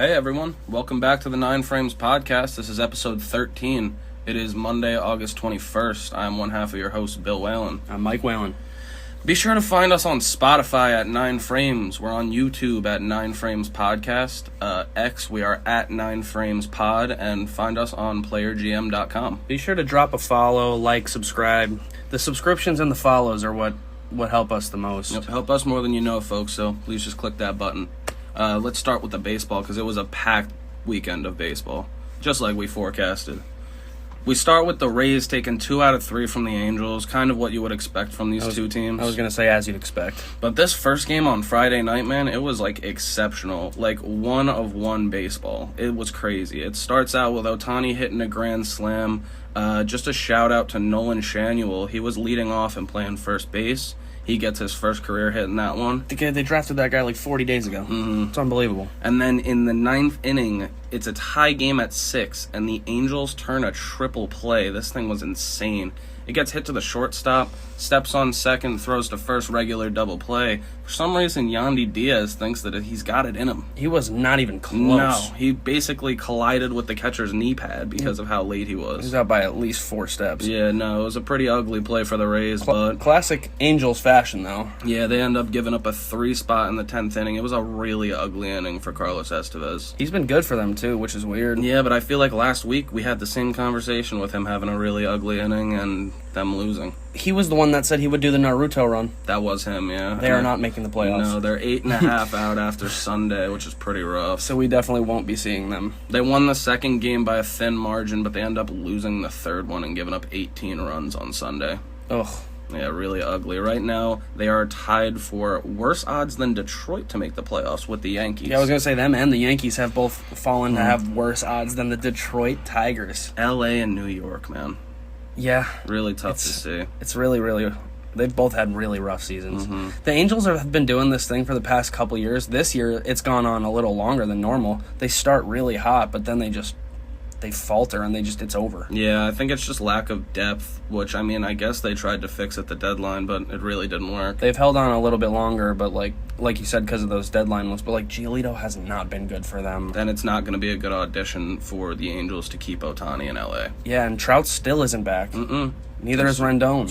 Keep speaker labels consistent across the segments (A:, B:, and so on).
A: Hey everyone, welcome back to the 9 Frames podcast. This is episode 13. It is Monday, August 21st. I'm one half of your host, Bill Whalen.
B: I'm Mike Whalen.
A: Be sure to find us on Spotify at 9 Frames. We're on YouTube at 9 Frames Podcast. X, we are at 9 Frames Pod, and find us on playergm.com.
B: Be sure to drop a follow, like, subscribe. The subscriptions and the follows are what help us the most.
A: Yep, help us more than you know, folks, so please just click that button. Let's start with the baseball, because it was a packed weekend of baseball, just like we forecasted. We start with the Rays taking 2 out of 3 from the Angels, kind of what you would expect from these two teams.
B: I was going to say, as you'd expect.
A: But this first game on Friday night, man, it was, exceptional. 1-of-1 baseball. It was crazy. It starts out with Ohtani hitting a grand slam. Just a shout-out to Nolan Schanuel. He was leading off and playing first base. He gets his first career hit in that one.
B: They drafted that guy 40 days ago.
A: Mm-hmm.
B: It's unbelievable.
A: And then in the 9th inning, it's a tie game at 6, and the Angels turn a triple play. This thing was insane. It gets hit to the shortstop, steps on second, throws to first, regular double play. For some reason, Yandy Diaz thinks that he's got it in him.
B: He was not even close.
A: No, he basically collided with the catcher's knee pad because of how late he was.
B: He was out by at least 4 steps.
A: Yeah, no, it was a pretty ugly play for the Rays, but...
B: Classic Angels fashion, though.
A: Yeah, they end up giving up a 3 spot in the 10th inning. It was a really ugly inning for Carlos Estevez.
B: He's been good for them, too, which is weird.
A: Yeah, but I feel like last week we had the same conversation with him having a really ugly inning and them losing.
B: He was the one that said he would do the Naruto run.
A: That was him, yeah.
B: They are not making the playoffs.
A: No, they're 8.5 out after Sunday, which is pretty rough.
B: So we definitely won't be seeing them.
A: They won the second game by a thin margin, but they end up losing the third one and giving up 18 runs on Sunday.
B: Ugh.
A: Yeah, really ugly. Right now, they are tied for worse odds than Detroit to make the playoffs with the Yankees.
B: Yeah, I was going to say them and the Yankees have both fallen to have worse odds than the Detroit Tigers.
A: LA and New York, man.
B: Yeah.
A: Really tough to see.
B: It's really... They've both had really rough seasons.
A: Mm-hmm.
B: The Angels have been doing this thing for the past couple years. This year, it's gone on a little longer than normal. They start really hot, but then they falter and it's over.
A: Yeah, I think it's just lack of depth, which, I guess they tried to fix at the deadline, but it really didn't work.
B: They've held on a little bit longer, but like you said, because of those deadline ones, but Giolito has not been good for them.
A: And it's not going to be a good audition for the Angels to keep Ohtani in LA.
B: Yeah, and Trout still isn't back. Neither is Rendon.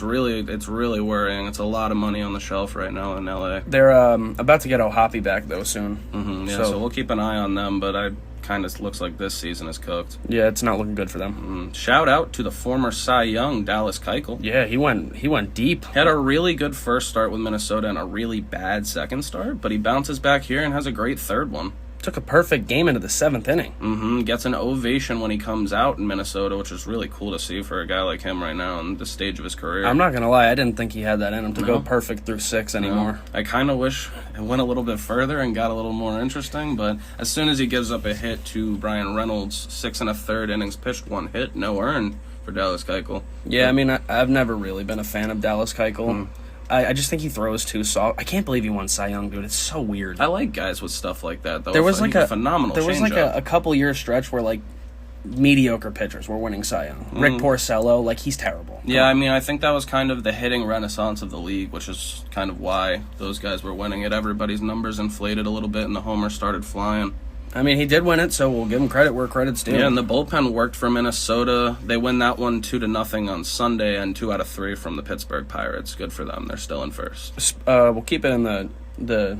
A: It's really worrying. It's a lot of money on the shelf right now in LA.
B: They're about to get O'Hoppe back, though, soon.
A: Yeah, so we'll keep an eye on them, but I kind of looks like this season is cooked.
B: Yeah, it's not looking good for them.
A: Shout out to the former Cy Young, Dallas Keuchel.
B: Yeah, he went deep.
A: Had a really good first start with Minnesota and a really bad second start, but he bounces back here and has a great third one.
B: Took a perfect game into the 7th inning.
A: Gets an ovation when he comes out in Minnesota, which is really cool to see for a guy like him right now in the stage of his career.
B: I'm not going to lie, I didn't think he had that in him to go perfect through 6 anymore.
A: I kind of wish it went a little bit further and got a little more interesting, but as soon as he gives up a hit to Brian Reynolds, 6 1/3 innings pitched, 1 hit, no earned for Dallas Keuchel.
B: Yeah, I've never really been a fan of Dallas Keuchel. I just think he throws too soft. I can't believe he won Cy Young, dude. It's so weird.
A: I like guys with stuff like that, though.
B: There was
A: a phenomenal
B: There was a couple year stretch where mediocre pitchers were winning Cy Young. Rick Porcello, he's terrible.
A: Yeah, I think that was kind of the hitting renaissance of the league, which is kind of why those guys were winning it. Everybody's numbers inflated a little bit, and the homers started flying.
B: He did win it, so we'll give him credit where credit's due.
A: Yeah, and the bullpen worked for Minnesota. They win that one 2-0 on Sunday, and 2 out of 3 from the Pittsburgh Pirates. Good for them. They're still in first.
B: We'll keep it in the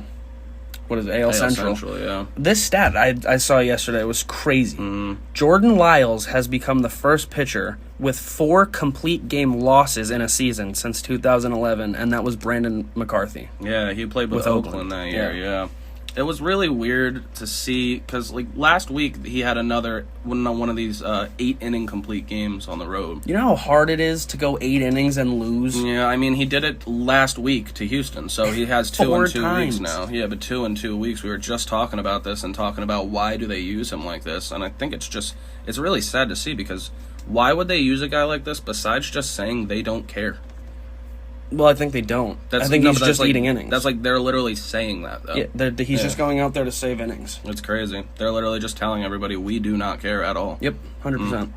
B: what is it, AL Central.
A: Yeah.
B: This stat I saw yesterday was crazy. Jordan Lyles has become the first pitcher with 4 complete game losses in a season since 2011, and that was Brandon McCarthy.
A: Yeah, he played with Oakland that year, yeah. It was really weird to see, because last week he had another one of these 8-inning complete games on the road.
B: You know how hard it is to go 8 innings and lose?
A: Yeah, he did it last week to Houston, so he has 2 in 2 weeks now. Yeah, but 2 in 2 weeks. We were just talking about this and talking about why do they use him like this, and I think it's really sad to see, because why would they use a guy like this besides just saying they don't care?
B: Well, I think they don't. I think he's just eating innings.
A: That's they're literally saying that, though.
B: Yeah, he's just going out there to save innings.
A: It's crazy. They're literally just telling everybody, we do not care at all.
B: Yep, 100%.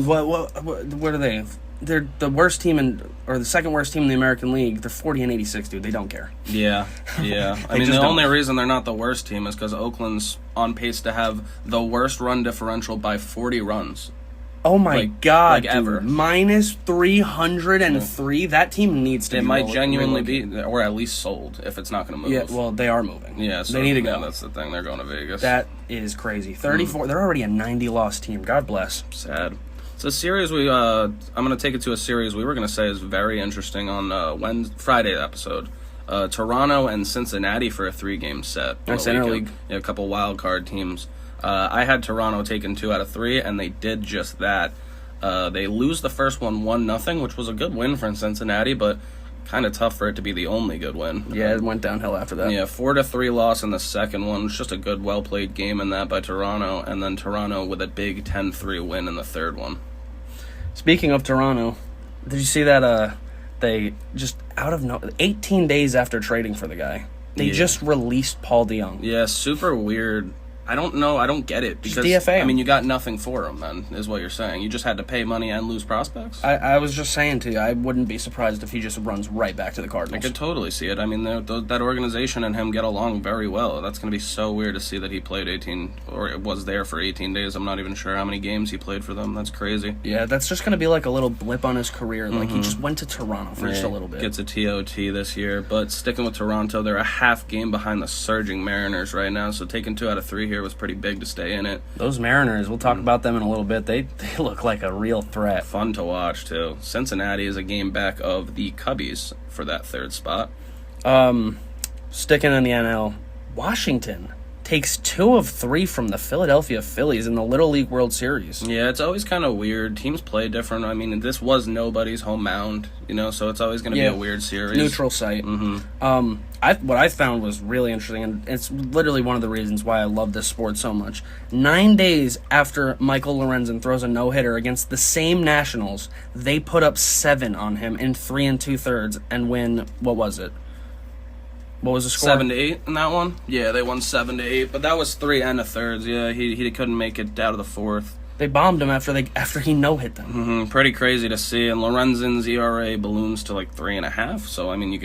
B: What are they? they're the worst team or the second worst team in the American League. They're 40-86, dude. They don't care.
A: Yeah. I mean, the only reason they're not the worst team is because Oakland's on pace to have the worst run differential by 40 runs.
B: Oh my God, dude.
A: Ever.
B: Minus 303. That team needs to.
A: It might genuinely be, or at least sold if it's not going to move.
B: Yeah, well, they are moving.
A: Yeah, so
B: they need to go.
A: That's the thing. They're going to Vegas.
B: That is crazy. 34. They're already a 90-loss team. God bless.
A: Sad. It's a series I'm going to take it to a series we were going to say is very interesting on Friday episode. Toronto and Cincinnati for a 3-game set.
B: That's interleague.
A: Yeah, a couple wild card teams. I had Toronto taking 2 out of 3, and they did just that. They lose the first one 1-0, which was a good win for Cincinnati, but kind of tough for it to be the only good win.
B: Yeah, it went downhill after that.
A: Yeah, 4-3 loss in the second one. It was just a good, well-played game in that by Toronto, and then Toronto with a big 10-3 win in the third one.
B: Speaking of Toronto, did you see that they just 18 days after trading for the guy, they just released Paul DeJong.
A: Yeah, super weird. I don't know. I don't get it. Because,
B: DFA.
A: I mean, you got nothing for him, then, is what you're saying. You just had to pay money and lose prospects?
B: I was just saying to you, I wouldn't be surprised if he just runs right back to the
A: I
B: Cardinals.
A: could totally see it. I mean, that organization and him get along very well. That's going to be so weird to see that he played 18, or was there for 18 days. I'm not even sure how many games he played for them. That's crazy.
B: Yeah, that's just going to be like a little blip on his career. Like, he just went to Toronto for just a little bit.
A: Gets a TOT this year. But sticking with Toronto, they're a half game behind the surging Mariners right now, so taking 2 out of 3 here was pretty big to stay in it.
B: Those Mariners, we'll talk about them in a little bit. They look like a real threat.
A: Fun to watch, too. Cincinnati is a game back of the Cubbies for that third spot.
B: Sticking in the NL, Washington takes 2 of 3 from the Philadelphia Phillies in the Little League World Series.
A: Yeah, it's always kind of weird. Teams play different. I mean, this was nobody's home mound, so it's always going to be a weird series.
B: Neutral site. What I found was really interesting, and it's literally one of the reasons why I love this sport so much. 9 days after Michael Lorenzen throws a no-hitter against the same Nationals, they put up 7 on him in 3 2/3 and win, what was it? What was the score?
A: 7-8 in that one. Yeah, they won 7-8, but that was 3 1/3. Yeah, he couldn't make it out of the fourth.
B: They bombed him after he no-hit them.
A: Pretty crazy to see, and Lorenzen's ERA balloons to like 3.5. So I mean, you'll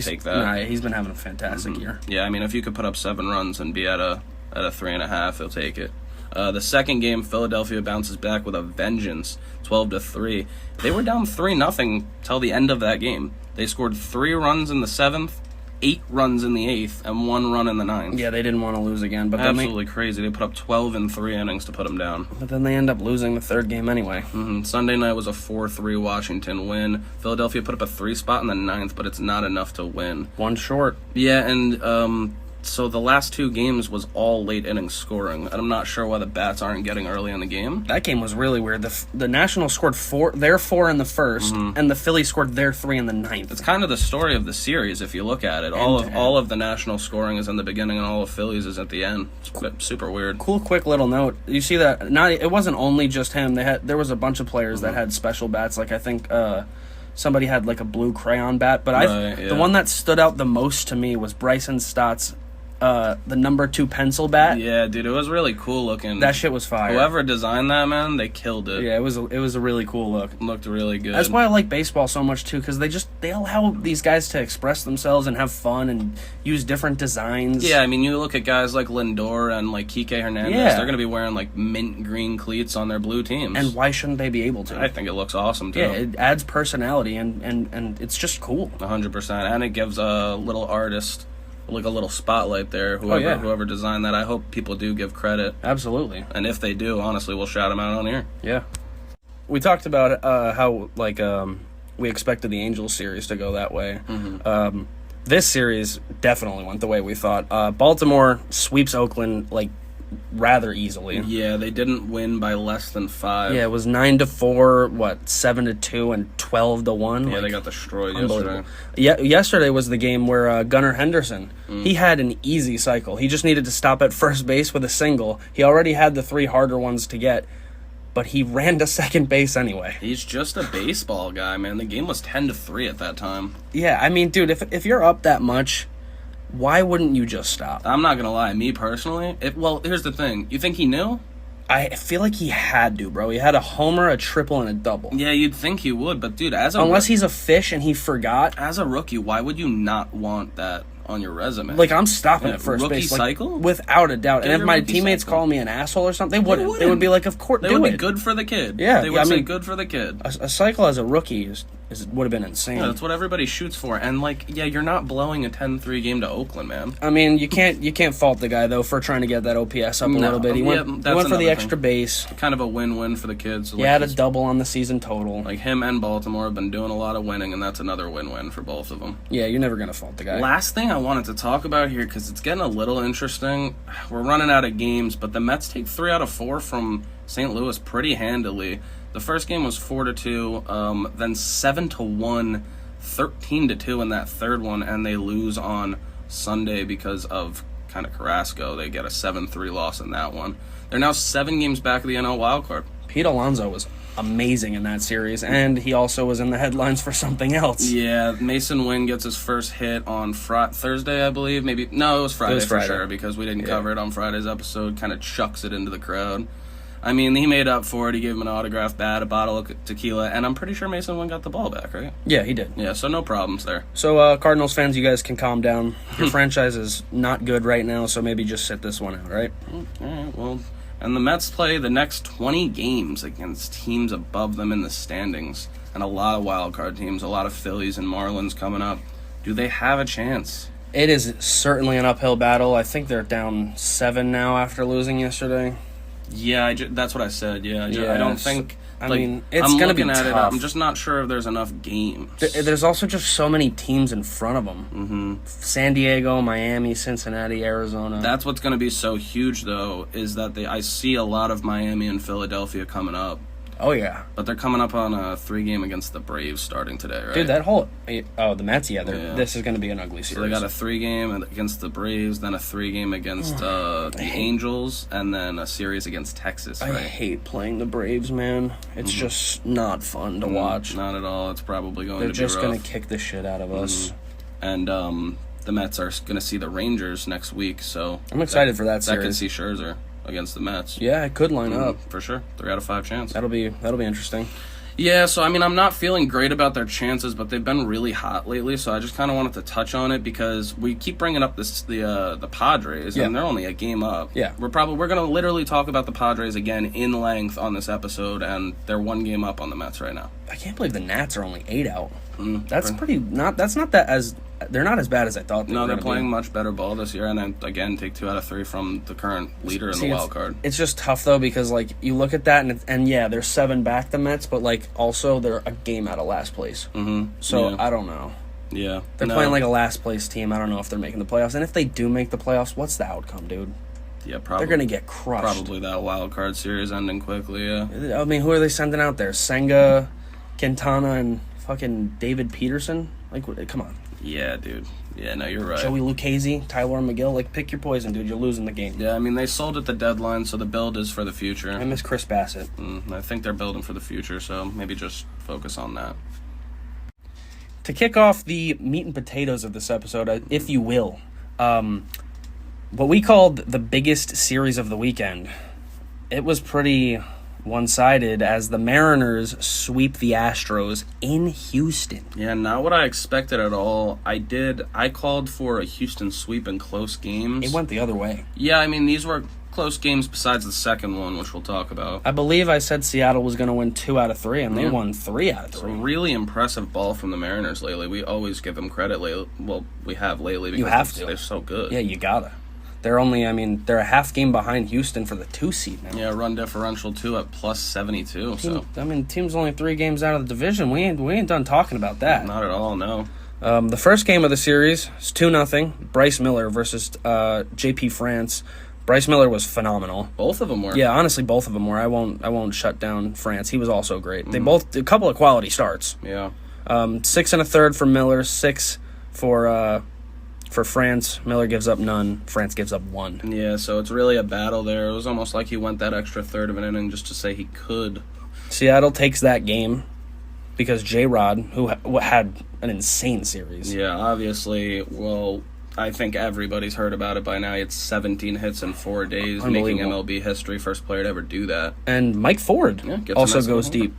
A: take that.
B: Nah, he's been having a fantastic year.
A: Yeah, I mean, if you could put up 7 runs and be at a 3.5, he'll take it. The second game, Philadelphia bounces back with a vengeance, 12-3. They were down 3-0 till the end of that game. They scored 3 runs in the 7th. 8 runs in the 8th and 1 run in the 9th.
B: Yeah, they didn't want to lose again. But
A: absolutely crazy. They put up 12 in 3 innings to put them down.
B: But then they end up losing the third game anyway.
A: Sunday night was a 4-3 Washington win. Philadelphia put up a 3 spot in the 9th, but it's not enough to win.
B: 1 short.
A: Yeah, and so the last 2 games was all late inning scoring. And I'm not sure why the bats aren't getting early in the game.
B: That game was really weird. The Nationals scored 4 in the first, and the Phillies scored their 3 in the 9th.
A: It's kind of the story of the series if you look at it. All of the National scoring is in the beginning, and all of Phillies is at the end. It's super weird.
B: Cool, quick little note. You see that? It wasn't only just him. There was a bunch of players that had special bats. Like I think somebody had like a blue crayon bat, but the one that stood out the most to me was Bryson Stott's. The number 2 pencil bat.
A: Yeah, dude, it was really cool looking.
B: That shit was fire.
A: Whoever designed that, man, they killed it.
B: Yeah, it was a really cool look.
A: Looked really good.
B: That's why I like baseball so much too, because they allow these guys to express themselves and have fun and use different designs.
A: Yeah, I mean, you look at guys like Lindor and like Kike Hernandez.
B: Yeah.
A: They're gonna be wearing like mint green cleats on their blue teams.
B: And why shouldn't they be able to?
A: I think it looks awesome too.
B: Yeah, it adds personality and it's just cool.
A: 100%, and it gives a little artist like a little spotlight there. Whoever designed that, I hope people do give credit.
B: Absolutely.
A: And if they do, honestly, we'll shout them out on here.
B: Yeah. We talked about how we expected the Angels series to go that way. This series definitely went the way we thought. Baltimore sweeps Oakland rather easily.
A: Yeah, they didn't win by less than 5.
B: Yeah, it was 9-4, 7-2, and 12-1.
A: Yeah, they got destroyed yesterday.
B: Yeah, yesterday was the game where Gunnar Henderson, he had an easy cycle. He just needed to stop at first base with a single. He already had the 3 harder ones to get, but he ran to second base anyway.
A: He's just a baseball guy, man. The game was 10-3 at that time.
B: Yeah, I mean, dude, if you're up that much, why wouldn't you just stop?
A: I'm not gonna lie, me personally. Here's the thing. You think he knew?
B: I feel like he had to, bro. He had a homer, a triple, and a double.
A: Yeah, you'd think he would, but dude,
B: Unless he's a fish and he forgot.
A: as a rookie, why would you not want that on your resume?
B: Like, I'm stopping
A: Yeah,
B: at first
A: rookie
B: base. Like,
A: cycle?
B: without a doubt.
A: Get
B: And if
A: your
B: my
A: rookie
B: teammates
A: cycle.
B: call me an asshole or something, they wouldn't. They
A: wouldn't.
B: would be like, of course,
A: They
B: do
A: would
B: it.
A: be good for the kid.
B: Yeah,
A: they would
B: yeah, I
A: say
B: mean-
A: good for the kid.
B: A cycle as a rookie would have been insane.
A: Yeah, that's what everybody shoots for. And like, yeah, you're not blowing a 10-3 game to Oakland, man.
B: I mean, you can't fault the guy though for trying to get that OPS up a
A: No,
B: little bit. He
A: yeah,
B: went
A: that's
B: for the
A: another
B: extra
A: thing.
B: base.
A: Kind of a win-win for the kids.
B: He had a double on the season total.
A: like him and Baltimore have been doing a lot of winning, and that's another win-win for both of them.
B: Yeah, you're never gonna fault the guy.
A: Last thing I wanted to talk about here, because it's getting a little interesting. We're running out of games, but the Mets take 3 out of 4 from St. Louis pretty handily. The first game was 4-2, then 7-1, 13-2 in that third one, and they lose on Sunday because of kind of Carrasco. They get a 7-3 loss in that one. They're now 7 games back of the NL wildcard.
B: Pete Alonso was amazing in that series, and he also was in the headlines for something else.
A: Yeah, Mason Wynn gets his first hit on Thursday, I believe. Maybe no, it was Friday,
B: Friday.
A: for sure because we didn't cover it on Friday's episode. Kind of chucks it into the crowd. I mean, he made up for it. He gave him an autographed bat, a bottle of tequila, and I'm pretty sure Mason Wynn got the ball back, right?
B: Yeah, he did.
A: Yeah, so no problems there.
B: So, Cardinals fans, you guys can calm down. Your franchise is not good right now, so maybe just sit this one out, right?
A: All right, well, and the Mets play the next 20 games against teams above them in the standings, and a lot of wild card teams, a lot of Phillies and Marlins coming up. Do they have a chance?
B: It is certainly an uphill battle. I think they're down 7 now after losing yesterday.
A: Yeah, that's what I said. Yeah,
B: Yeah,
A: I don't
B: so-
A: think.
B: I
A: like,
B: mean, it's
A: I'm
B: gonna be
A: looking at it.
B: tough.
A: I'm just not sure if there's enough games.
B: There's also just so many teams in front of them.
A: Mm-hmm.
B: San Diego, Miami, Cincinnati, Arizona.
A: That's what's going to be so huge, though, is that I see a lot of Miami and Philadelphia coming up,
B: Oh, yeah.
A: but they're coming up on a 3-game against the Braves starting today, right?
B: Dude, that whole... Oh, the Mets, yeah.
A: Yeah.
B: This is going to be an ugly series.
A: So they got a 3-game against the Braves, then a 3-game against the Angels, and then a series against Texas,
B: I
A: right?
B: hate playing the Braves, man. It's just not fun to watch.
A: Not at all. It's probably going
B: They're
A: to be
B: just
A: rough.
B: going to kick the shit out of us.
A: And the Mets are going to see the Rangers next week, so
B: I'm excited for that
A: That could
B: series.
A: see Scherzer against the Mets.
B: Yeah, it could line up.
A: For sure. 3 out of 5 chance.
B: That'll be interesting.
A: Yeah, so I mean, I'm not feeling great about their chances, but they've been really hot lately. So I just kind of wanted to touch on it because we keep bringing up the Padres, and they're only a game up.
B: Yeah.
A: we're gonna literally talk about the Padres again in length on this episode, and they're 1 game up on the Mets right now.
B: I can't believe the Nats are only 8 out. That's
A: Okay.
B: pretty not. That's not that as. They're not as bad as I thought.
A: No,
B: were
A: they're
B: gonna
A: playing
B: be.
A: much better ball this year, and then again take 2 out of 3 from the current leader in
B: See,
A: the wild card.
B: It's just tough though because like you look at that and yeah, they're 7 back the Mets, but like also they're a game out of last place.
A: Mm-hmm.
B: So
A: yeah.
B: I don't know.
A: Yeah,
B: They're
A: No.
B: playing like a last place team. I don't know if they're making the playoffs, and if they do make the playoffs, what's the outcome, dude?
A: Yeah, probably.
B: They're gonna get crushed.
A: Probably that wild card series ending quickly. Yeah.
B: I mean, who are they sending out there? Senga, Quintana, and fucking David Peterson. Like, come on.
A: Yeah, dude. Yeah, no, you're right.
B: Joey Lucchese, Tyler McGill. Like, pick your poison, dude. You're losing the game.
A: Yeah, I mean, they sold at the deadline, so the build is for the future.
B: I miss Chris Bassett.
A: I think they're building for the future, so maybe just focus on that.
B: To kick off the meat and potatoes of this episode, if you will, what we called the biggest series of the weekend, it was pretty one-sided as the Mariners sweep the Astros in Houston.
A: Yeah, not what I expected at all. I called for a Houston sweep in close games.
B: It went the other way.
A: Yeah, I mean, these were close games besides the second one, which we'll talk about.
B: I believe I said Seattle was going to win 2 out of 3, and they won 3 out of 3.
A: Really impressive ball from the Mariners lately. We always give them credit lately. Well, we have lately because
B: You have to.
A: they're so good.
B: Yeah, you gotta. They're a half game behind Houston for the 2 seed now.
A: Yeah, run differential too at plus 72. So
B: Team's only 3 games out of the division. We ain't done talking about that.
A: not at all. No.
B: The first game of the series is 2-0. Bryce Miller versus J.P. France. Bryce Miller was phenomenal.
A: Both of them were.
B: Yeah, honestly, both of them were. I won't shut down France. He was also great. They both a couple of quality starts.
A: Yeah.
B: 6 1/3 for Miller. 6 for France. Miller gives up none. France gives up 1.
A: Yeah, so it's really a battle there. It was almost like he went that extra third of an inning just to say he could.
B: Seattle takes that game because J-Rod, who had an insane series.
A: Yeah, obviously, well, I think everybody's heard about it by now. It's 17 hits in 4 days, making
B: Unbelievable.
A: MLB history, first player to ever do that.
B: And Mike Ford
A: Yeah, gets a
B: also
A: nice
B: goes
A: little-
B: deep.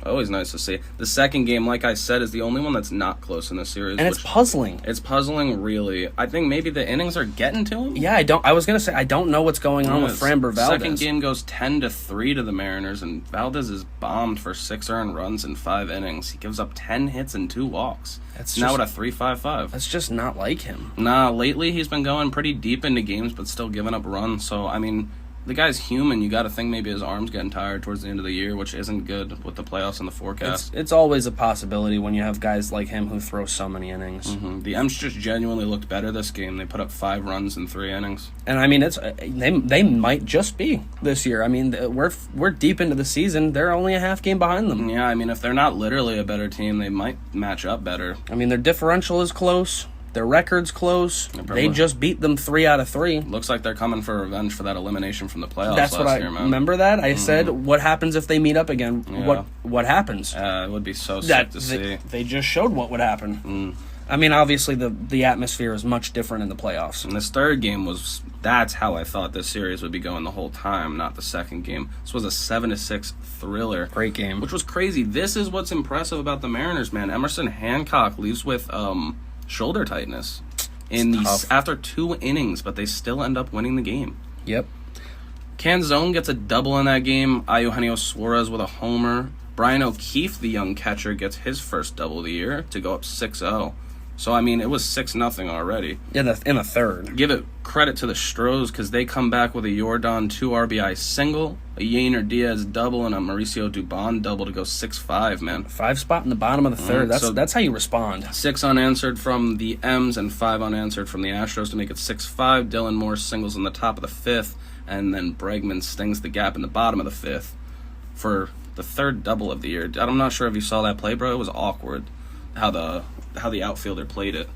A: Always nice to see. The second game, like I said, is the only one that's not close in this series.
B: And it's puzzling.
A: It's puzzling, really. I think maybe the innings are getting to him.
B: Yeah, I was going to say, I don't know what's going on with Framber Valdez.
A: Second game goes 10-3 to the Mariners, and Valdez is bombed for 6 earned runs in 5 innings. He gives up 10 hits and 2 walks.
B: That's
A: now
B: just-
A: at a 3.55.
B: That's just not like him.
A: Nah, lately he's been going pretty deep into games, but still giving up runs. So, I mean, the guy's human. You got to think maybe his arm's getting tired towards the end of the year, which isn't good with the playoffs and the forecast.
B: It's always a possibility when you have guys like him who throw so many innings.
A: The M's just genuinely looked better this game. They put up 5 runs in 3 innings.
B: And I mean, it's they might just be this year. I mean, we're deep into the season. They're only a half game behind them.
A: Yeah, I mean, if they're not literally a better team, they might match up better.
B: I mean, their differential is close. Their record's close.
A: probably-
B: They just beat them 3 out of 3.
A: Looks like they're coming for revenge for that elimination from the playoffs
B: That's
A: last
B: what I
A: year, man.
B: remember. That I said, what happens if they meet up again?
A: Yeah.
B: What happens?
A: It would be so sick
B: That
A: to see.
B: they just showed what would happen. I mean, obviously the atmosphere is much different in the playoffs.
A: And this third game that's how I thought this series would be going the whole time, not the second game. This was a 7-6 thriller.
B: Great game.
A: Which was crazy. This is what's impressive about the Mariners, man. Emerson Hancock leaves with shoulder tightness
B: tough.
A: after 2 innings, but they still end up winning the game.
B: Yep.
A: Canzone gets a double in that game. Eugenio Suarez with a homer. Brian O'Keefe, the young catcher, gets his first double of the year to go up 6-0. So, I mean, it was 6-0 already.
B: In the third.
A: Give it credit to the Stros because they come back with a Yordan 2 RBI single, a Yainer Diaz double, and a Mauricio Dubon double to go 6-5, man.
B: 5 spot in the bottom of the third.
A: so-
B: That's how you respond.
A: 6 unanswered from the M's and 5 unanswered from the Astros to make it 6-5. Dylan Moore singles in the top of the 5th, and then Bregman stings the gap in the bottom of the 5th for the third double of the year. I'm not sure if you saw that play, bro. It was awkward how the outfielder played it.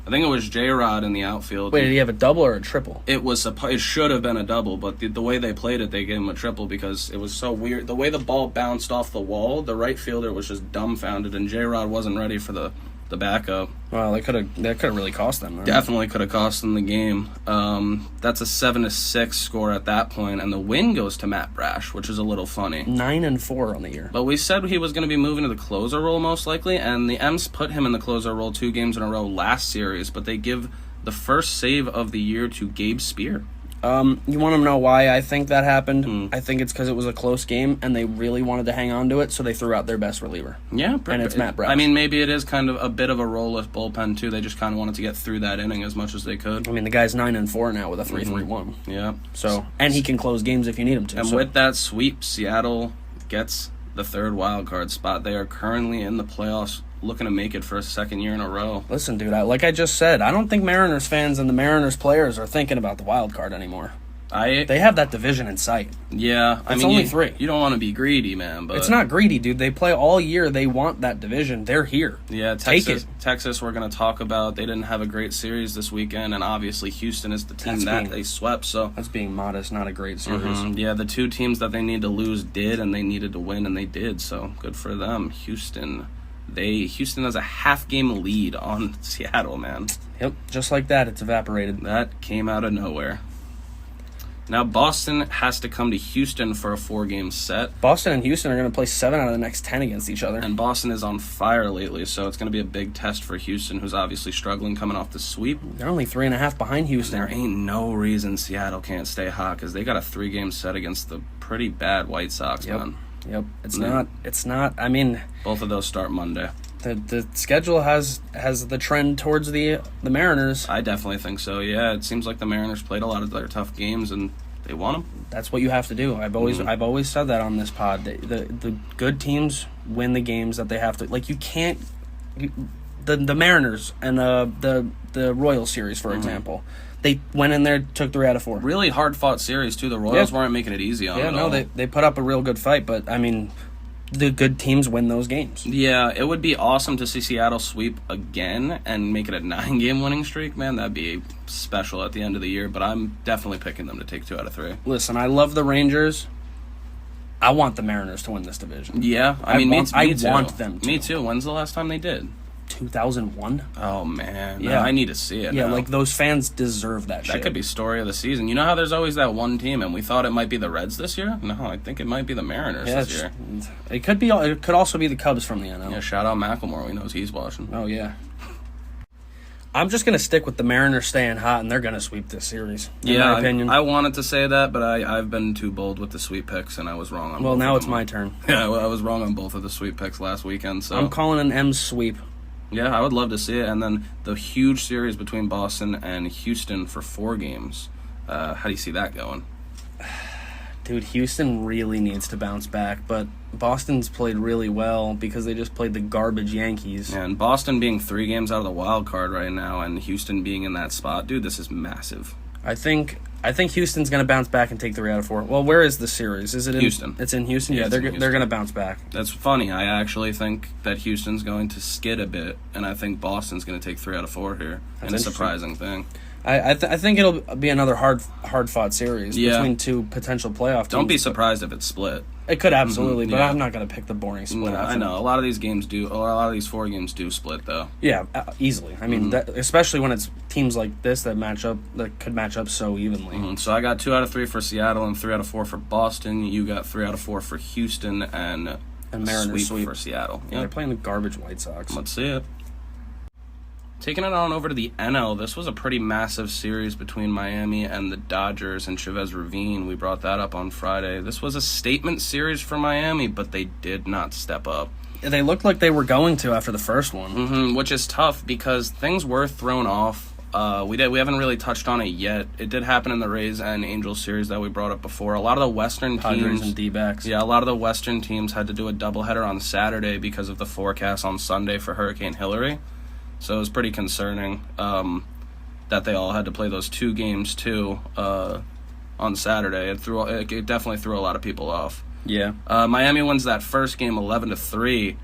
A: I think it was J-Rod in the outfield.
B: Wait, did he have a double or a triple?
A: It should have been a double, but the way they played it, they gave him a triple because it was so weird. The way the ball bounced off the wall, the right fielder was just dumbfounded, and J-Rod wasn't ready for the backup.
B: Well, that could have really cost them. Right?
A: Definitely could have cost them the game. That's a 7-6 score at that point, and the win goes to Matt Brash, which is a little funny.
B: 9-4 on the year.
A: But we said he was going to be moving to the closer role most likely, and the M's put him in the closer role 2 games in a row last series, but they give the first save of the year to Gabe Spear.
B: You want to know why I think that happened?
A: Hmm.
B: I think it's because it was a close game and they really wanted to hang on to it, so they threw out their best reliever.
A: Yeah,
B: And it's Matt Brash.
A: I mean, maybe it is kind of a bit of a role-less bullpen too. They just kind of wanted to get through that inning as much as they could.
B: I mean, the guy's 9-4 now with a 3.31.
A: Yeah.
B: So, and he can close games if you need him to.
A: And
B: so.
A: with that sweep, Seattle gets the 3rd wild card spot. They are currently in the playoffs, looking to make it for a 2nd year in a row.
B: Listen, dude, like I just said, I don't think Mariners fans and the Mariners players are thinking about the wild card anymore. They have that division in sight.
A: Yeah, I
B: It's
A: mean,
B: only
A: you,
B: 3.
A: You don't want to be greedy, man, but
B: It's not greedy, dude. They play all year. They want that division. They're here.
A: Yeah,
B: Take
A: Texas.
B: it.
A: Texas, we're going to talk about. They didn't have a great series this weekend, and obviously Houston is the team
B: That's
A: they swept. So
B: That's being modest, not a great series.
A: yeah, the 2 teams that they need to lose did, and they needed to win, and they did. So good for them. Houston has a half-game lead on Seattle, man.
B: Yep, just like that, it's evaporated.
A: That came out of nowhere. Now Boston has to come to Houston for a 4-game set.
B: Boston and Houston are going to play 7 out of the next 10 against each other.
A: And Boston is on fire lately, so it's going to be a big test for Houston, who's obviously struggling coming off the sweep.
B: They're only 3.5 behind Houston.
A: There ain't no reason Seattle can't stay hot because they got a 3-game set against the pretty bad White Sox,
B: Yep.
A: man.
B: Yep, it's
A: Yeah.
B: not. I mean,
A: Both of those start Monday.
B: the schedule has the trend towards the Mariners.
A: I definitely think so, yeah. It seems like the Mariners played a lot of their tough games, and they won them.
B: That's what you have to do. I've always said that on this pod. The good teams win the games that they have to. Like, you can't. The Mariners and the Royal series, for example, they went in there, took 3 out of 4.
A: Really hard-fought series, too. The Royals
B: Yeah.
A: weren't making it easy on
B: Yeah,
A: them
B: no,
A: at all.
B: they put up a real good fight, but I mean, the good teams win those games.
A: Yeah, it would be awesome to see Seattle sweep again and make it a 9-game winning streak, man. That'd be special at the end of the year, but I'm definitely picking them to take 2 out of 3.
B: Listen, I love the Rangers. I want the Mariners to win this division.
A: Yeah, I
B: I
A: mean,
B: want
A: me too.
B: them to.
A: Me too. When's the last time they did?
B: 2001.
A: Oh man,
B: Yeah.
A: I need to see it.
B: Yeah,
A: now.
B: like those fans deserve that shit.
A: That could be story of the season. You know how there's always that one team, and we thought it might be the Reds this year? No, I think it might be the Mariners
B: Yeah,
A: this year.
B: it could be. It could also be the Cubs from the NL.
A: Yeah, shout out Macklemore. We knows he's watching.
B: Oh yeah. I'm just gonna stick with the Mariners staying hot, and they're gonna sweep this series. In my opinion.
A: I wanted to say that, but I've been too bold with the sweep picks, and I was wrong on
B: well,
A: both
B: now
A: of
B: it's
A: them.
B: my turn.
A: Yeah, I was wrong on both of the sweep picks last weekend, so...
B: I'm calling an M sweep.
A: Yeah, I would love to see it. And then the huge series between Boston and Houston for 4 games. How do you see that going?
B: Dude, Houston really needs to bounce back, but Boston's played really well because they just played the garbage Yankees.
A: And Boston being 3 games out of the wild card right now, and Houston being in that spot, dude, this is massive.
B: I think Houston's going to bounce back and take 3 out of 4. Well, where is the series? Is it in
A: Houston?
B: It's in Houston.
A: Yeah,
B: Yeah,
A: it's
B: they're
A: in Houston.
B: they're going to bounce back.
A: That's funny. I actually think that Houston's going to skid a bit, and I think Boston's going to take 3 out of 4 here. And a
B: interesting.
A: surprising thing.
B: I think it'll be another hard fought series
A: Yeah.
B: between 2 potential playoff teams.
A: Don't be surprised if it's split.
B: It could absolutely, but
A: yeah.
B: I'm not going to pick the boring split.
A: No,
B: out
A: I
B: for
A: know. A lot of these games do. A lot of these 4 games do split, though.
B: Yeah, easily. I mean, that, especially when it's teams like this that could match up so evenly.
A: So I got 2 out of 3 for Seattle and 3 out of 4 for Boston. You got 3 out of 4 for Houston and
B: Mariners sweep
A: for Seattle.
B: Yeah, they're playing the garbage White Sox.
A: Let's see it. Taking it on over to the NL, this was a pretty massive series between Miami and the Dodgers and Chavez Ravine. We brought that up on Friday. This was a statement series for Miami, but they did not step up.
B: They looked like they were going to after the first one.
A: Which is tough because things were thrown off. We haven't really touched on it yet. It did happen in the Rays and Angels series that we brought up before. A lot of the Western
B: Padres
A: teams
B: and D-backs.
A: Yeah, a lot of the Western teams had to do a doubleheader on Saturday because of the forecast on Sunday for Hurricane Hillary. So it was pretty concerning that they all had to play those 2 games too on Saturday. It definitely threw a lot of people off.
B: Yeah.
A: Miami wins that first game 11-3.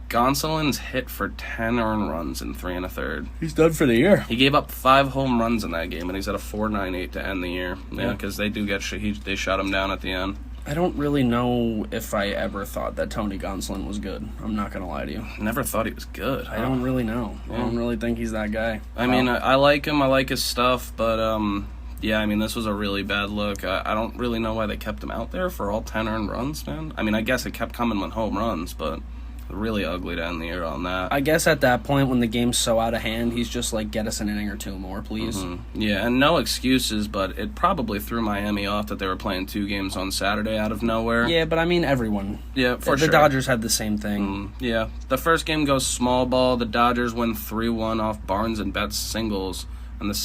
A: Gonsolin's hit for 10 earned runs in 3 1/3.
B: He's done for the year.
A: He gave up 5 home runs in that game, and he's at a 4.98 to end the year. Yeah,
B: Yeah.
A: because they do they shut him down at the end.
B: I don't really know if I ever thought that Tony Gonsolin was good. I'm not going to lie to you.
A: Never thought he was good.
B: I don't really know. I don't really think he's that guy.
A: I mean, I like him. I like his stuff, but yeah, I mean, this was a really bad look. I don't really know why they kept him out there for all 10 earned runs, man. I mean, I guess it kept coming with home runs, but really ugly to end the year on that.
B: I guess at that point when the game's so out of hand, he's just like, get us an inning or 2 more, please.
A: Yeah, and no excuses, but it probably threw Miami off that they were playing 2 games on Saturday out of nowhere.
B: Yeah, but I mean, everyone.
A: Yeah, for
B: the
A: sure.
B: Dodgers had the same thing.
A: Yeah, the first game goes small ball. The Dodgers win 3-1 off Barnes and Betts singles, and the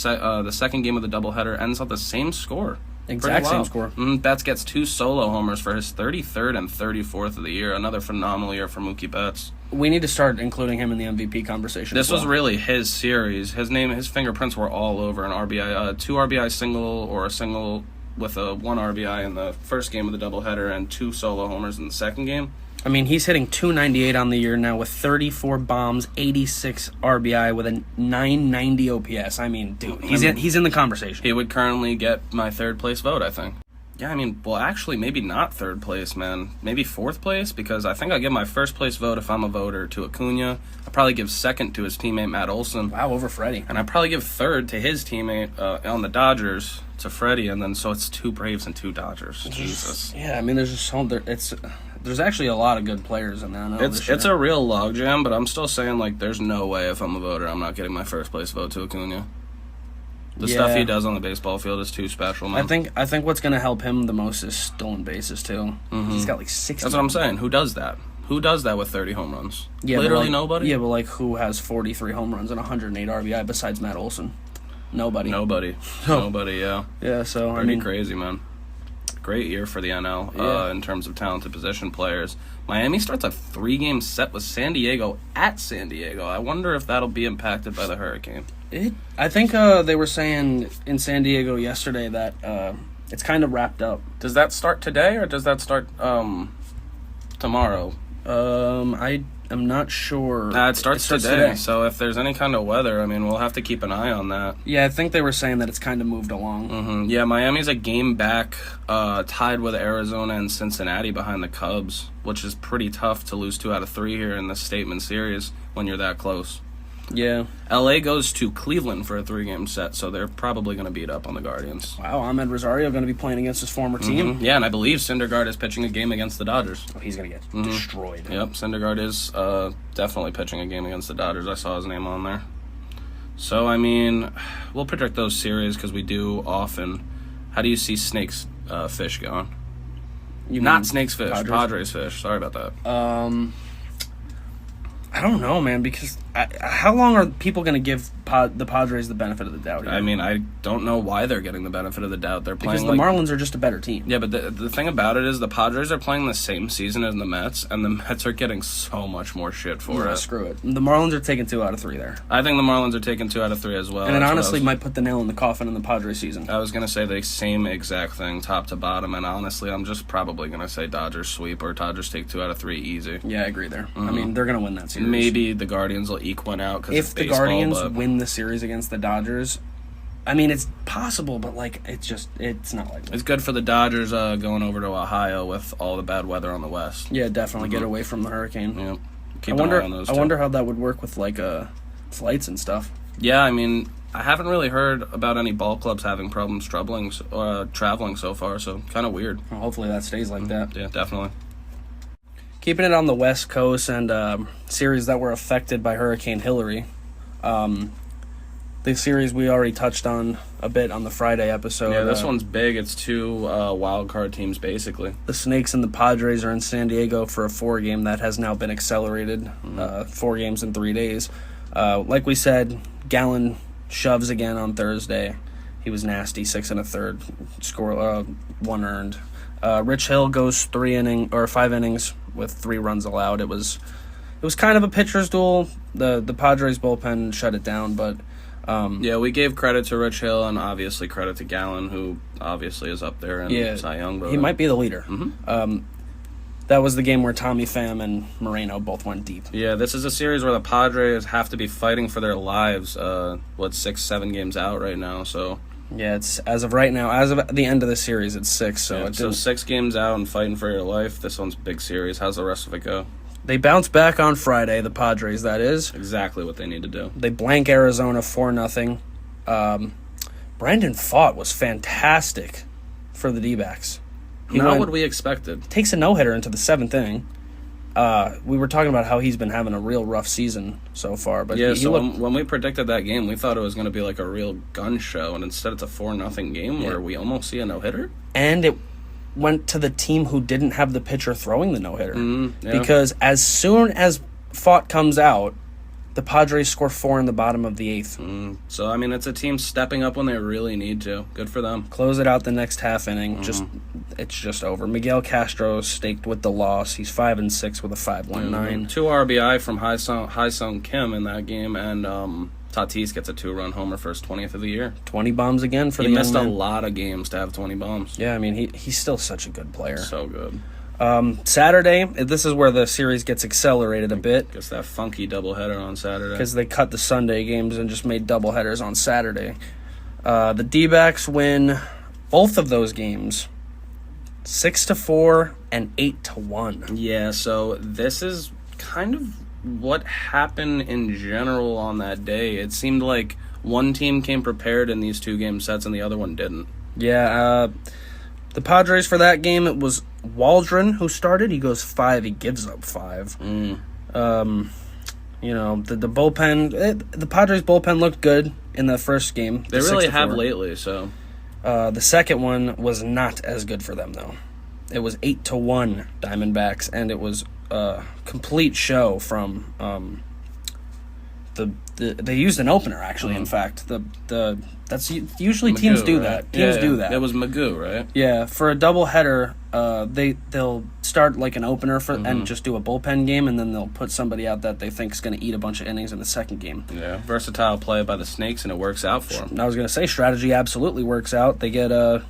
A: second game of the doubleheader ends up the same score.
B: Exact
A: Pretty
B: same
A: wild.
B: score.
A: Betts gets 2 solo homers for his 33rd and 34th of the year. Another phenomenal year for Mookie Betts.
B: We need to start including him in the MVP conversation.
A: This
B: as well.
A: was really his series. His fingerprints were all over an RBI, 2 RBI single or a single with a 1 RBI in the first game of the doubleheader and 2 solo homers in the second game.
B: I mean, he's hitting 298 on the year now with 34 bombs, 86 RBI with a 990 OPS. I mean, dude, he's in the conversation.
A: He would currently get my 3rd place vote, I think. Yeah, I mean, well, actually, maybe not 3rd place, man. Maybe 4th place, because I think I give my 1st place vote if I'm a voter to Acuna. I probably give 2nd to his teammate Matt Olson,
B: Wow, over Freddie.
A: and I probably give 3rd to his teammate on the Dodgers to Freddie, and then so it's 2 Braves and 2 Dodgers. Jesus.
B: Yeah, I mean, there's just there's actually a lot of good players in that.
A: It's a real logjam, but I'm still saying, like, there's no way if I'm a voter I'm not getting my 1st place vote to Acuna. The stuff he does on the baseball field is too special, man.
B: I think what's going to help him the most is stolen bases too. He's got like 60.
A: That's what I'm saying. Who does that? Who does that with 30 home runs?
B: Yeah,
A: Literally
B: but
A: nobody?
B: Yeah, but like who has 43 home runs and 108 RBI besides Matt Olson? Nobody.
A: Nobody. Nobody, yeah.
B: Yeah, so
A: Pretty
B: I mean,
A: crazy, man. Great year for the NL
B: Yeah.
A: in terms of talented position players. Miami starts a 3-game set with San Diego at San Diego. I wonder if that'll be impacted by the hurricane.
B: I think they were saying in San Diego yesterday that it's kind of wrapped up.
A: Does that start today or does that start tomorrow?
B: I'm not sure.
A: It starts today. So if there's any kind of weather, I mean, we'll have to keep an eye on that.
B: Yeah, I think they were saying that it's kind of moved along.
A: Yeah, Miami's a game back, tied with Arizona and Cincinnati behind the Cubs, which is pretty tough to lose 2 out of 3 here in the statement series. when you're that close.
B: Yeah.
A: LA goes to Cleveland for a 3-game set, so they're probably going to beat up on the Guardians.
B: Wow, Ahmed Rosario going to be playing against his former team.
A: Yeah, and I believe Syndergaard is pitching a game against the Dodgers.
B: Oh, he's going to get destroyed.
A: Yep, Syndergaard is definitely pitching a game against the Dodgers. I saw his name on there. So, I mean, we'll predict those series because we do often. How do you see Snakes fish going? Not Snakes fish, Padres fish. Sorry about that.
B: I don't know, man, because how long are people going to give the Padres the benefit of the doubt here?
A: I mean, I don't know why they're getting the benefit of the doubt. They're playing
B: because the Marlins are just a better team.
A: Yeah, but the thing about it is the Padres are playing the same season as the Mets, and the Mets are getting so much more shit for it.
B: Screw it. The Marlins are taking 2 out of 3 there.
A: I think the Marlins are taking 2 out of 3 as well.
B: And it honestly might put the nail in the coffin in the Padres season.
A: I was going to say the same exact thing, top to bottom, and honestly, I'm just probably going to say Dodgers sweep or Dodgers take 2 out of 3 easy.
B: Yeah, I agree there. I mean, they're going to win that series.
A: Maybe the Guardians will eke one out because
B: if the Guardians win the series against the Dodgers, I mean, it's possible, but it's not likely.
A: It's good for the Dodgers going over to Ohio with all the bad weather on the west.
B: Yeah, definitely get away from the hurricane.
A: Yep.
B: I wonder how that would work with flights and stuff.
A: Yeah, I mean, I haven't really heard about any ball clubs having problems traveling so far, so kind of weird.
B: Well, hopefully that stays like that.
A: Yeah, definitely.
B: Keeping it on the West Coast and series that were affected by Hurricane Hillary. The series we already touched on a bit on the Friday episode.
A: Yeah, this one's big. It's 2 wild card teams, basically.
B: The Snakes and the Padres are in San Diego for a 4-game that has now been accelerated. 4 games in 3 days. Like we said, Gallen shoves again on Thursday. He was nasty, 6 1/3, score 1 earned. Rich Hill goes 5 innings with 3 runs allowed. It was kind of a pitcher's duel. The Padres bullpen shut it down, but
A: yeah, we gave credit to Rich Hill and obviously credit to Gallen, who obviously is up there in Cy Young.
B: He might be the leader. That was the game where Tommy Pham and Moreno both went deep.
A: Yeah, this is a series where the Padres have to be fighting for their lives. 6-7 games out right now, so...
B: Yeah, it's as of right now, as of the end of the series, it's 6.
A: So 6 games out and fighting for your life. This one's a big series. How's the rest of it go?
B: They bounce back on Friday, the Padres, that is.
A: Exactly what they need to do.
B: They blank Arizona 4-0. Brandon Pfaadt was fantastic for the D-backs.
A: Not what we expected.
B: Takes a no-hitter into the 7th inning. We were talking about how he's been having a real rough season so far. But
A: when we predicted that game, we thought it was going to be like a real gun show, and instead it's a 4-0 game where we almost see a no-hitter.
B: And it went to the team who didn't have the pitcher throwing the no-hitter. Because as soon as Pfaadt comes out, the Padres score 4 in the bottom of the 8th.
A: So, I mean, it's a team stepping up when they really need to. Good for them.
B: Close it out the next half inning. It's just over. Miguel Castro staked with the loss. He's 5-6 with a 5.19.
A: 2 RBI from Hai-Sung Kim in that game, and Tatis gets a 2-run homer for his 20th of the year.
B: 20 bombs again for the
A: young
B: young man.
A: He missed a lot of games to have 20 bombs.
B: Yeah, I mean, he's still such a good player.
A: So good.
B: Saturday, this is where the series gets accelerated a bit.
A: Gets that funky doubleheader on Saturday.
B: Because they cut the Sunday games and just made doubleheaders on Saturday. The D-backs win both of those games 6-4 and 8-1.
A: Yeah, so this is kind of what happened in general on that day. It seemed like one team came prepared in these 2-game sets and the other one didn't.
B: Yeah, the Padres for that game, it was Waldron who started. He goes 5. He gives up 5. The bullpen, the Padres bullpen looked good in the first game.
A: They really have lately, so.
B: The second one was not as good for them, though. It was 8-1 Diamondbacks, and it was a complete show from they used an opener, actually, in fact. That's usually
A: Magoo,
B: teams do
A: right?
B: that. Teams do that.
A: It was Magoo, right?
B: Yeah, for a doubleheader, they'll start like an opener and just do a bullpen game, and then they'll put somebody out that they think is going to eat a bunch of innings in the second game.
A: Yeah, versatile play by the Snakes, and it works out for them.
B: I was going to say strategy absolutely works out. They get a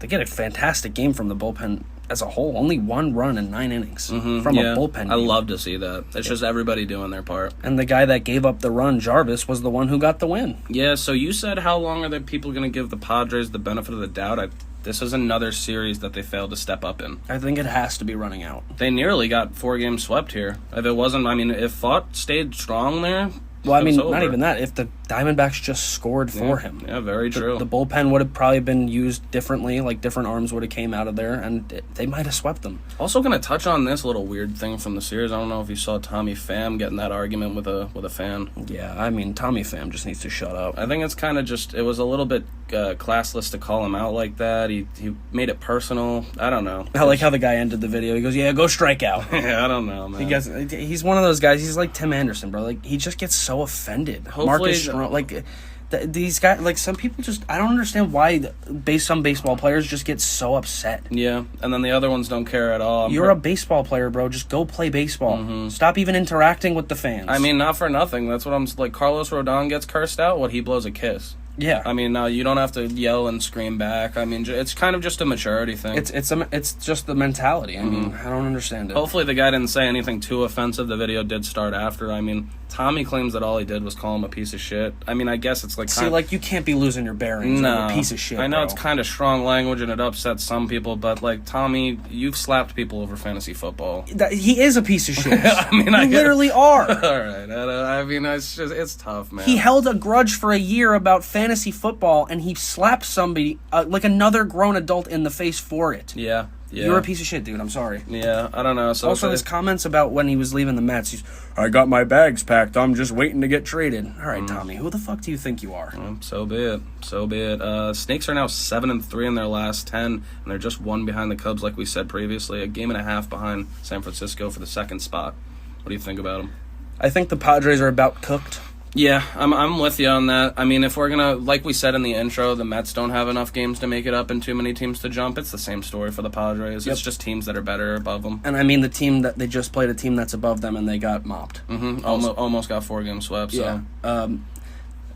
B: fantastic game from the bullpen as a whole. Only 1 run in 9 innings from a bullpen game.
A: I love to see that. It's just everybody doing their part.
B: And the guy that gave up the run, Jarvis, was the one who got the win.
A: Yeah, so you said how long are the people going to give the Padres the benefit of the doubt? this is another series that they failed to step up in.
B: I think it has to be running out.
A: They nearly got 4 games swept here. If it wasn't, I mean, if Fought stayed strong there,
B: Well, I
A: it was
B: mean, not
A: over.
B: even that. If the Diamondbacks just scored for him.
A: Yeah, very true.
B: The bullpen would have probably been used differently, like different arms would have came out of there, and they might have swept them.
A: Also, going to touch on this little weird thing from the series. I don't know if you saw Tommy Pham getting that argument with a fan.
B: Yeah, I mean, Tommy Pham just needs to shut up.
A: I think it's kind of just, it was a little bit classless to call him out like that. He made it personal. I don't know.
B: I like how the guy ended the video. He goes, "Yeah, go strike out."
A: Yeah, I don't know, man.
B: He's one of those guys. He's like Tim Anderson, bro. Like, he just gets so offended.
A: Hopefully
B: Marcus Stroman, like these guys, like some people just, I don't understand why some baseball players just get so upset.
A: Yeah, and then the other ones don't care at all.
B: You're a baseball player, bro. Just go play baseball. Stop even interacting with the fans.
A: I mean, not for nothing. That's what I'm like. Carlos Rodon gets cursed out. He blows a kiss.
B: yeah.
A: I mean, now you don't have to yell and scream back. I mean, it's kind of just a maturity thing.
B: It's just the mentality. I mean, I don't understand it.
A: Hopefully the guy didn't say anything too offensive. The video did start after. I mean, Tommy claims that all he did was call him a piece of shit. I mean, I guess it's like...
B: See, like, you can't be losing your bearings.
A: No.
B: You're a piece of shit,
A: I know
B: bro.
A: it's kind of strong language and it upsets some people, but, like, Tommy, you've slapped people over fantasy football.
B: He is a piece of shit.
A: I mean,
B: you
A: I get it.
B: literally are.
A: All right. I mean, it's tough, man.
B: He held a grudge for a year about fantasy football, and he slapped somebody, like another grown adult, in the face for it.
A: Yeah.
B: You're a piece of shit, dude. I'm sorry.
A: Yeah, I don't know. So
B: Also, his comments about when he was leaving the Mets, I got my bags packed. I'm just waiting to get traded. All right, Tommy, who the fuck do you think you are?
A: So be it. So be it. Snakes are now 7-3 in their last 10, and they're just one behind the Cubs, like we said previously. A game and a half behind San Francisco for the second spot. What do you think about them?
B: I think the Padres are about cooked.
A: Yeah, I'm with you on that. I mean, if we're gonna, like we said in the intro, the Mets don't have enough games to make it up and too many teams to jump. It's the same story for the Padres.
B: Yep.
A: It's just teams that are better above them.
B: And I mean, the team that they just played, a team that's above them, and they got mopped.
A: Almost got 4 games swept. So.
B: Yeah.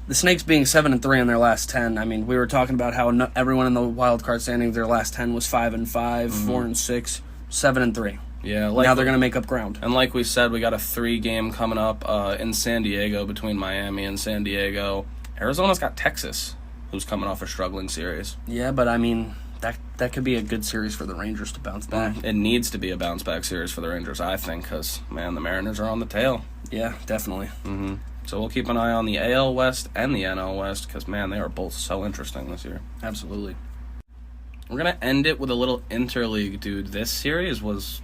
B: The Snakes being 7-3 in their last 10. I mean, we were talking about how everyone in the wild card standings, their last 10 was 5-5, 4-6, 7-3.
A: Yeah,
B: Now they're gonna make up ground.
A: And like we said, we got a 3-game coming up in San Diego between Miami and San Diego. Arizona's got Texas, who's coming off a struggling series.
B: Yeah, but I mean, that could be a good series for the Rangers to bounce back.
A: It needs to be a bounce-back series for the Rangers, I think, because, man, the Mariners are on the tail.
B: Yeah, definitely.
A: So we'll keep an eye on the AL West and the NL West, because, man, they are both so interesting this year.
B: Absolutely.
A: We're going to end it with a little interleague, dude. This series was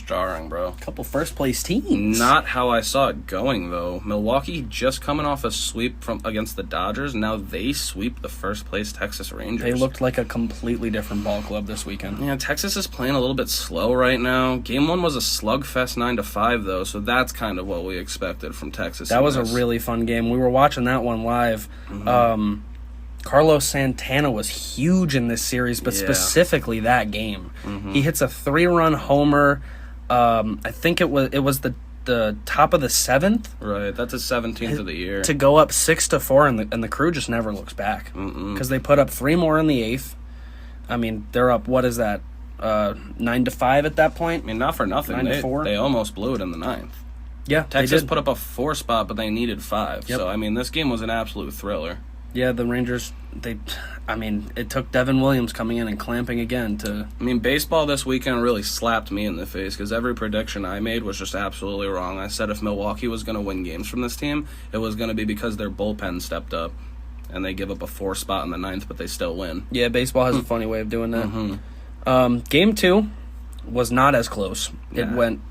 A: jarring, bro.
B: Couple first place teams.
A: Not how I saw it going, though. Milwaukee just coming off a sweep against the Dodgers. Now they sweep the first place Texas Rangers.
B: They looked like a completely different ball club this weekend.
A: Yeah, Texas is playing a little bit slow right now. Game 1 was a slugfest 9-5, though, so that's kind of what we expected from Texas.
B: That was a really fun game. We were watching that one live. Carlos Santana was huge in this series, but specifically that game. He hits a 3-run homer. I think it was the top of the 7th.
A: Right, that's his 17th of the year.
B: To go up 6-4, and the crew just never looks back. Because they put up 3 more in the 8th. I mean, they're up, what is that, 9-5 at that point?
A: I mean, not for nothing.
B: 9-4.
A: They almost blew it in the 9th.
B: Yeah,
A: Texas put up a 4 spot, but they needed 5.
B: Yep.
A: So, I mean, this game was an absolute thriller.
B: Yeah, the Rangers, it took Devin Williams coming in and clamping again to...
A: I mean, baseball this weekend really slapped me in the face because every prediction I made was just absolutely wrong. I said if Milwaukee was going to win games from this team, it was going to be because their bullpen stepped up and they give up a 4 spot in the 9th, but they still win.
B: Yeah, baseball has a funny way of doing that. Game 2 was not as close.
A: Yeah.
B: It went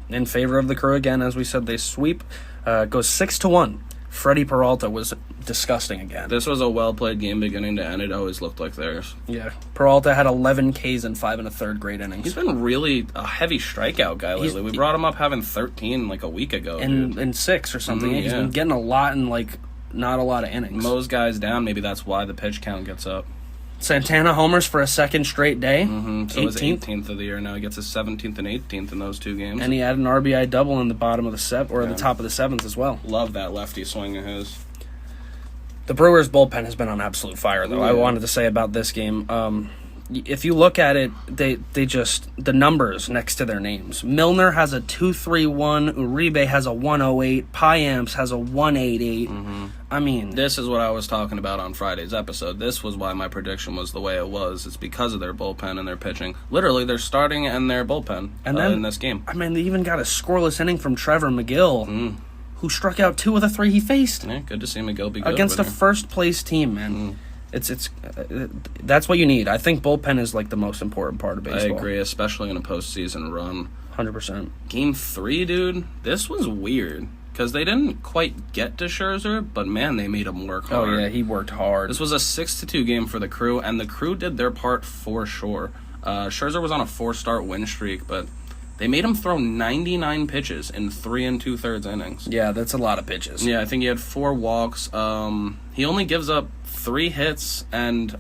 B: in favor of the Crew again. As we said, they sweep. Goes 6-1. Freddie Peralta was disgusting again.
A: This was a well-played game beginning to end. It always looked like theirs.
B: Yeah. Peralta had 11 Ks in 5 1/3 great innings.
A: He's been really a heavy strikeout guy lately. We brought him up having 13 like a week ago, dude.
B: And 6 or something. He's been getting a lot in, not a lot of innings.
A: Mows guys down. Maybe that's why the pitch count gets up.
B: Santana homers for a second straight day.
A: So his 18th of the year now. He gets his 17th and 18th in those 2 games.
B: And he had an RBI double in the bottom of the the top of the 7th as well.
A: Love that lefty swing of his.
B: The Brewers' bullpen has been on absolute fire, though.
A: Yeah.
B: I wanted to say about this game, if you look at it, they just the numbers next to their names. Milner has a 2.31, Uribe has a 1.08, Piamps has a 1.88. I mean,
A: This is what I was talking about on Friday's episode. This was why my prediction was the way it was. It's because of their bullpen and their pitching. Literally, their starting and their bullpen in this game.
B: I mean, they even got a scoreless inning from Trevor McGill, who struck out 2 of the 3 he faced
A: Yeah, good to see McGill be good
B: against a
A: over there.
B: first place team, man. It's that's what you need. I think bullpen is like the most important part of
A: I
B: baseball.
A: agree, especially in a postseason run.
B: 100%.
A: Game 3, dude, this was weird. Because they didn't quite get to Scherzer, but man, they made him work hard.
B: Oh yeah, he worked hard.
A: This was a 6-2 game for the Crew, and the Crew did their part for sure. Scherzer was on a 4-start win streak, but they made him throw 99 pitches in 3 2/3 innings.
B: Yeah, that's a lot of pitches.
A: Yeah, I think he had 4 walks. He only gives up 3 hits and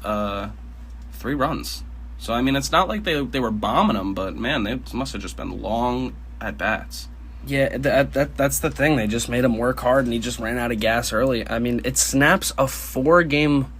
A: 3 runs. So, I mean, it's not like they were bombing him, but man, they must have just been long at bats.
B: Yeah, that's the thing. They just made him work hard, and he just ran out of gas early. I mean, it snaps a 4-game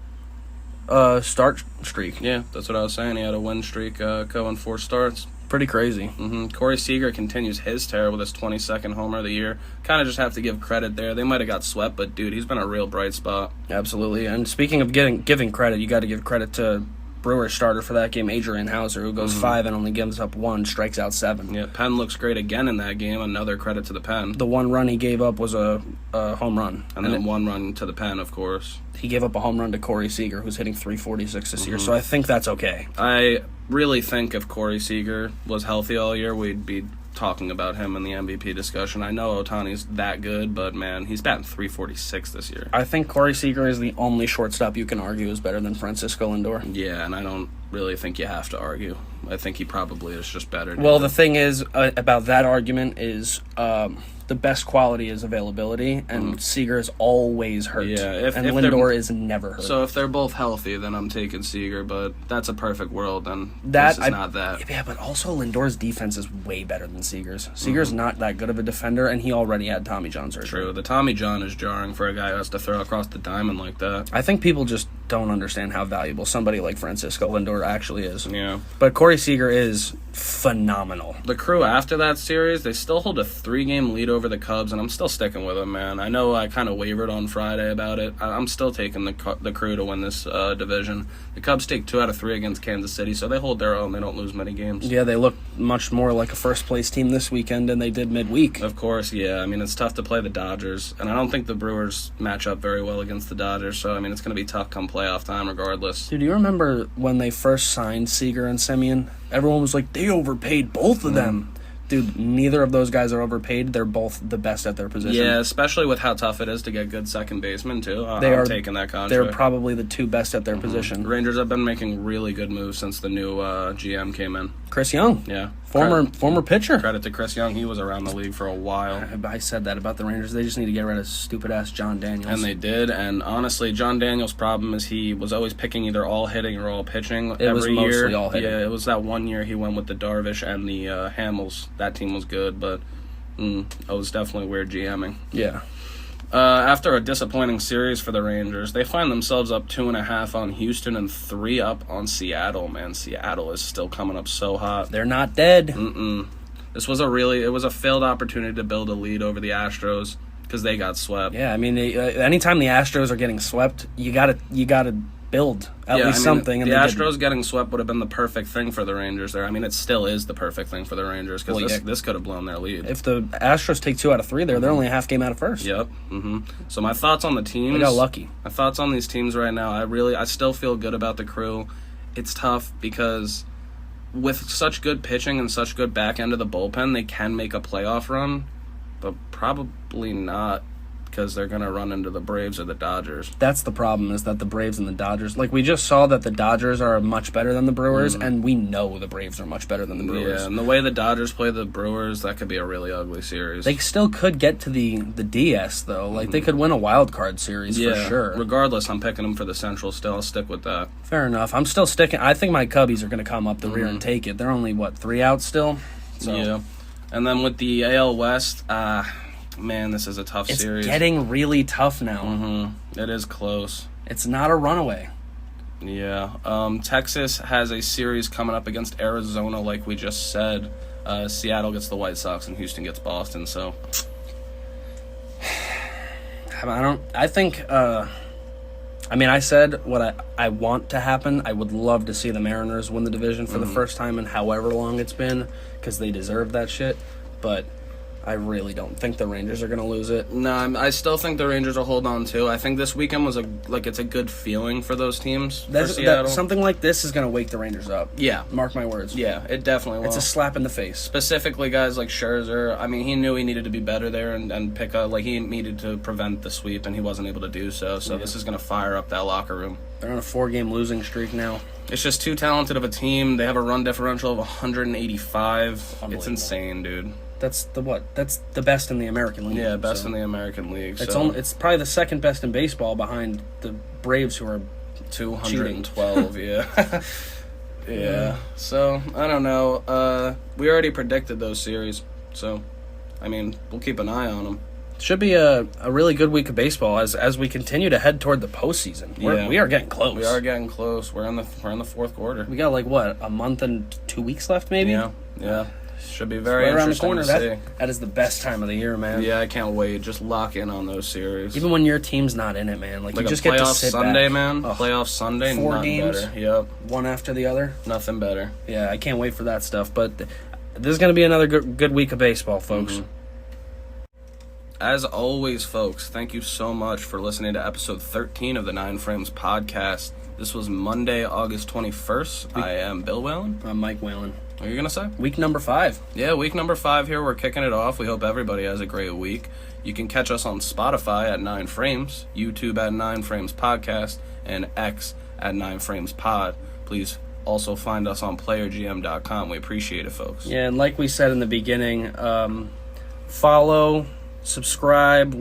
B: start streak.
A: Yeah, that's what I was saying. He had a win streak going 4 starts.
B: Pretty crazy.
A: Corey Seager continues his tear with his 22nd homer of the year. Kind of just have to give credit there. They might have got swept, but dude, he's been a real bright spot.
B: Absolutely. And speaking of giving credit, you got to give credit to Brewers starter for that game, Adrian Hauser, who goes 5 and only gives up 1, strikes out 7.
A: Yeah, Penn looks great again in that game. Another credit to the Penn.
B: The 1 run he gave up was a home run.
A: And then 1 run to the Penn, of course.
B: He gave up a home run to Corey Seager, who's hitting 346 this year, so I think that's okay.
A: I really think if Corey Seager was healthy all year, we'd be talking about him in the MVP discussion. I know Ohtani's that good, but man, he's batting 346 this year.
B: I think Corey Seager is the only shortstop you can argue is better than Francisco Lindor.
A: Yeah, and I don't really think you have to argue. I think he probably is just better.
B: Well, the thing is about that argument is the best quality is availability, and Seager is always hurt.
A: Yeah,
B: and
A: if
B: Lindor is never hurt.
A: So if they're both healthy, then I'm taking Seager, but that's a perfect world, and
B: That
A: this is not that.
B: Yeah, but also Lindor's defense is way better than Seager's. Seager's not that good of a defender, and he already had Tommy John surgery.
A: True. The Tommy John is jarring for a guy who has to throw across the diamond like that.
B: I think people just don't understand how valuable somebody like Francisco Lindor actually is.
A: Yeah.
B: But Corey Seager is phenomenal.
A: The Crew, after that series, they still hold a 3-game lead over the Cubs, and I'm still sticking with them, man. I know I kind of wavered on Friday about it. I'm still taking the Crew to win this division. The Cubs take 2 out of 3 against Kansas City, so they hold their own. They don't lose many games.
B: Yeah, they look much more like a first-place team this weekend than they did midweek.
A: Of course, yeah. I mean, it's tough to play the Dodgers, and I don't think the Brewers match up very well against the Dodgers, so, I mean, it's going to be tough come playoff time regardless.
B: Dude, do you remember when they first signed Seager and Semien? Everyone was like, they overpaid both of them. Dude, neither of those guys are overpaid. They're both the best at their position.
A: Yeah, especially with how tough it is to get good second basemen, too. I'm taking that contract.
B: They're probably the 2 best at their position.
A: Rangers have been making really good moves since the new GM came in.
B: Chris Young.
A: Yeah.
B: Former pitcher.
A: Credit to Chris Young. He was around the league for a while.
B: I said that about the Rangers. They just need to get rid of stupid-ass John Daniels.
A: And they did. And honestly, John Daniels' problem is he was always picking either all hitting or all pitching
B: It was
A: every
B: mostly
A: year.
B: all hitting.
A: Yeah, it was that one year he went with the Darvish and the Hamels. That team was good, but it was definitely weird GMing.
B: Yeah.
A: After a disappointing series for the Rangers, they find themselves up 2.5 on Houston and 3 up on Seattle. Man, Seattle is still coming up so hot.
B: They're not dead.
A: This was a failed opportunity to build a lead over the Astros because they got swept.
B: Yeah, I mean, anytime the Astros are getting swept, you gotta build at least something.
A: The
B: And they
A: Astros
B: didn't.
A: getting swept would have been the perfect thing for the Rangers there. I mean, it still is the perfect thing for the Rangers because this could have blown their lead.
B: If the Astros take 2 out of 3 there, they're only a half game out of first.
A: Yep. So my thoughts on the teams.
B: They got lucky.
A: My thoughts on these teams right now. I still feel good about the Crew. It's tough because with such good pitching and such good back end of the bullpen, they can make a playoff run, but probably not because they're going to run into the Braves or the Dodgers.
B: That's the problem, is that the Braves and the Dodgers, like we just saw that the Dodgers are much better than the Brewers, and we know the Braves are much better than the Brewers.
A: Yeah, and the way the Dodgers play the Brewers, that could be a really ugly series.
B: They still could get to the DS, though. Like, they could win a wild card series for sure.
A: Regardless, I'm picking them for the Central still. I'll stick with that.
B: Fair enough. I'm still sticking. I think my Cubbies are going to come up the rear and take it. They're only, 3 out still? So.
A: Yeah. And then with the AL West, man, this is a tough series.
B: It's getting really tough now.
A: It is close.
B: It's not a runaway.
A: Yeah. Texas has a series coming up against Arizona, like we just said. Seattle gets the White Sox and Houston gets Boston. So
B: I said what I want to happen. I would love to see the Mariners win the division for the first time in however long it's been, because they deserve that shit. But I really don't think the Rangers are going to lose it.
A: No, I still think the Rangers will hold on too. I think this weekend was it's a good feeling for those teams. For Seattle.
B: Something like this is going to wake the Rangers up.
A: Yeah.
B: Mark my words.
A: Yeah, it definitely will.
B: It's a slap in the face.
A: Specifically, guys like Scherzer. I mean, he knew he needed to be better there and pick up. Like, he needed to prevent the sweep, and he wasn't able to do so. So This is going to fire up that locker room.
B: They're on a 4-game losing streak now.
A: It's just too talented of a team. They have a run differential of 185. It's insane, dude.
B: That's the best in the American League.
A: Yeah, best in the American League.
B: It's probably the second best in baseball behind the Braves, who are
A: 212. Yeah. Yeah. So I don't know. We already predicted those series, so I mean, we'll keep an eye on them.
B: Should be a really good week of baseball as we continue to head toward the postseason. We are getting close.
A: We are getting close. We're in the fourth quarter.
B: We got a month and 2 weeks left, maybe.
A: Yeah. Should be very interesting to see.
B: That is the best time of the year, man.
A: Yeah, I can't wait. Just lock in on those series.
B: Even when your team's not in it, man. Like you just
A: a
B: get to
A: playoff
B: sit
A: Sunday,
B: back.
A: man. Playoff Sunday,
B: 4 games.
A: Better. Yep.
B: One after the other.
A: Nothing better.
B: Yeah, I can't wait for that stuff. But this is going to be another good week of baseball, folks.
A: Mm-hmm. As always, folks, thank you so much for listening to episode 13 of the 9 Frames podcast. This was Monday, August 21st. I am Bill Whalen.
B: I'm Mike Whalen.
A: What are you going to say?
B: Week number 5.
A: Yeah, week number 5 here. We're kicking it off. We hope everybody has a great week. You can catch us on Spotify at 9 Frames, YouTube at 9 Frames Podcast, and X at 9 Frames Pod. Please also find us on playergm.com. We appreciate it, folks.
B: Yeah, and like we said in the beginning, follow, subscribe,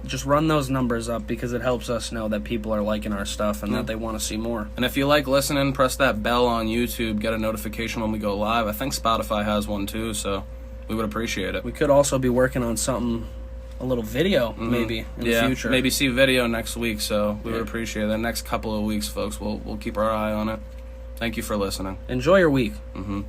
B: just run those numbers up, because it helps us know that people are liking our stuff and that they want to see more.
A: And if you like listening, press that bell on YouTube, get a notification when we go live. I think Spotify has one too, so we would appreciate it.
B: We could also be working on something, a little video, maybe, in the future.
A: Maybe see video next week, so we would appreciate it. The next couple of weeks, folks, we'll keep our eye on it. Thank you for listening.
B: Enjoy your week.
A: Mm-hmm.